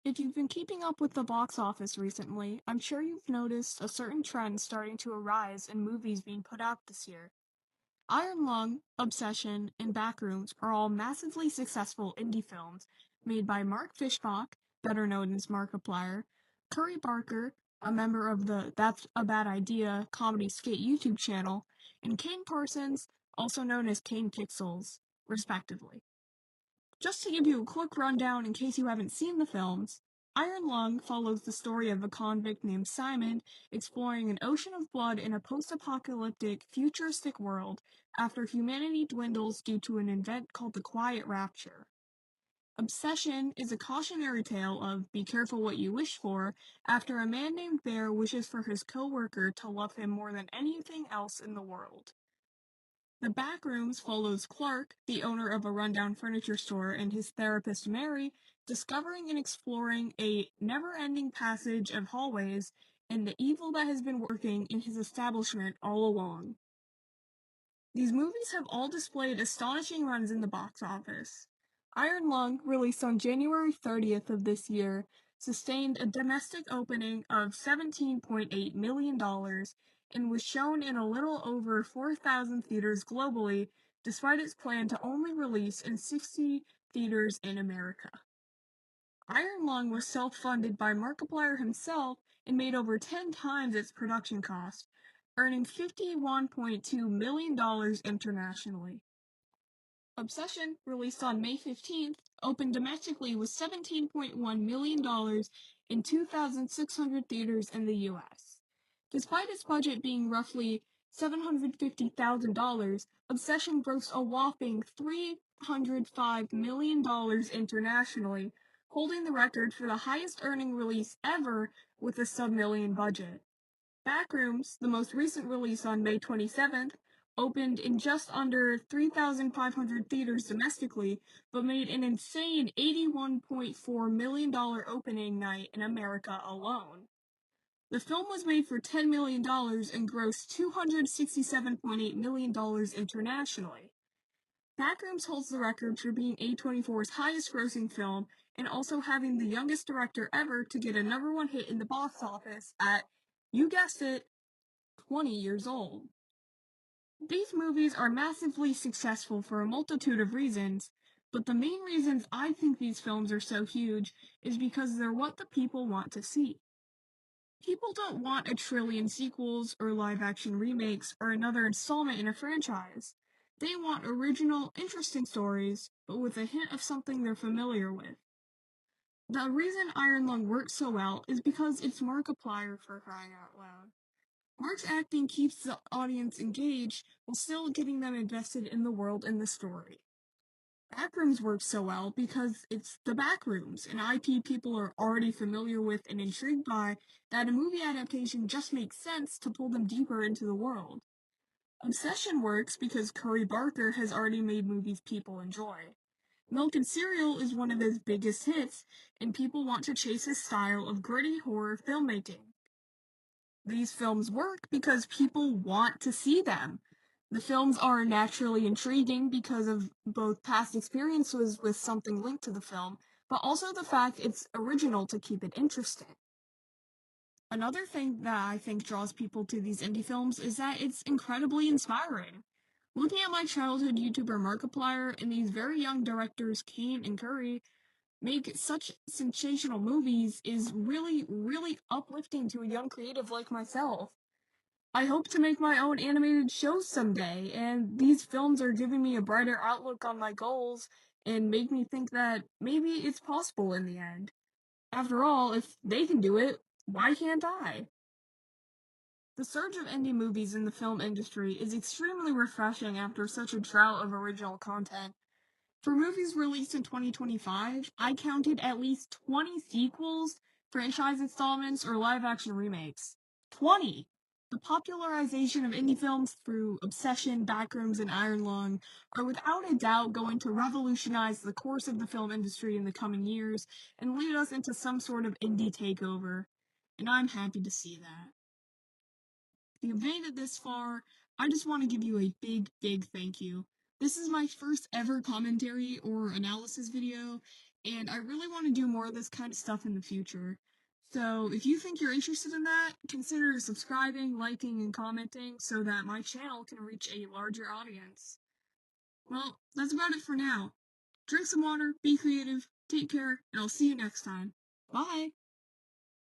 If you've been keeping up with the box office recently, I'm sure you've noticed a certain trend starting to arise in movies being put out this year. Iron Lung, Obsession, and Backrooms are all massively successful indie films made by Mark Fishbach, better known as Markiplier, Curry Barker, a member of the That's a Bad Idea comedy skit YouTube channel, and Kane Parsons, also known as Kane Pixels, respectively. Just to give you a quick rundown in case you haven't seen the films, Iron Lung follows the story of a convict named Simon exploring an ocean of blood in a post-apocalyptic, futuristic world after humanity dwindles due to an event called the Quiet Rapture. Obsession is a cautionary tale of be careful what you wish for after a man named Bear wishes for his co-worker to love him more than anything else in the world. The Backrooms follows Clark, the owner of a rundown furniture store, and his therapist Mary, discovering and exploring a never-ending passage of hallways and the evil that has been working in his establishment all along. These movies have all displayed astonishing runs in the box office. Iron Lung, released on January 30th of this year, sustained a domestic opening of $17.8 million and was shown in a little over 4,000 theaters globally, despite its plan to only release in 60 theaters in America. Iron Lung was self-funded by Markiplier himself and made over 10 times its production cost, earning $51.2 million internationally. Obsession, released on May 15th, opened domestically with $17.1 million in 2,600 theaters in the US. Despite its budget being roughly $750,000, Obsession grossed a whopping $305 million internationally, holding the record for the highest earning release ever with a sub-million budget. Backrooms, the most recent release on May 27th, opened in just under 3,500 theaters domestically, but made an insane $81.4 million opening night in America alone. The film was made for $10 million and grossed $267.8 million internationally. Backrooms holds the record for being A24's highest grossing film and also having the youngest director ever to get a #1 hit in the box office at, you guessed it, 20 years old. These movies are massively successful for a multitude of reasons, but the main reasons I think these films are so huge is because they're what the people want to see. People don't want a trillion sequels or live-action remakes or another installment in a franchise. They want original, interesting stories, but with a hint of something they're familiar with. The reason Iron Lung works so well is because it's Markiplier, for crying out loud. Mark's acting keeps the audience engaged while still getting them invested in the world and the story. Backrooms works so well because it's the Backrooms, an IP people are already familiar with and intrigued by, that a movie adaptation just makes sense to pull them deeper into the world. Obsession works because Curry Barker has already made movies people enjoy. Milk and Cereal is one of his biggest hits, and people want to chase his style of gritty horror filmmaking. These films work because people want to see them. The films are naturally intriguing because of both past experiences with something linked to the film, but also the fact it's original to keep it interesting. Another thing that I think draws people to these indie films is that it's incredibly inspiring. Looking at my childhood YouTuber Markiplier and these very young directors Kane and Curry make such sensational movies is really, really uplifting to a young creative like myself. I hope to make my own animated shows someday, and these films are giving me a brighter outlook on my goals and make me think that maybe it's possible in the end. After all, if they can do it, why can't I? The surge of indie movies in the film industry is extremely refreshing after such a drought of original content. For movies released in 2025, I counted at least 20 sequels, franchise installments, or live-action remakes. 20! The popularization of indie films through Obsession, Backrooms, and Iron Lung are without a doubt going to revolutionize the course of the film industry in the coming years and lead us into some sort of indie takeover. And I'm happy to see that. If you've made it this far, I just want to give you a big thank you. This is my first ever commentary or analysis video, and I really want to do more of this kind of stuff in the future. So if you think you're interested in that, consider subscribing, liking, and commenting so that my channel can reach a larger audience. Well, that's about it for now. Drink some water, be creative, take care, and I'll see you next time. Bye!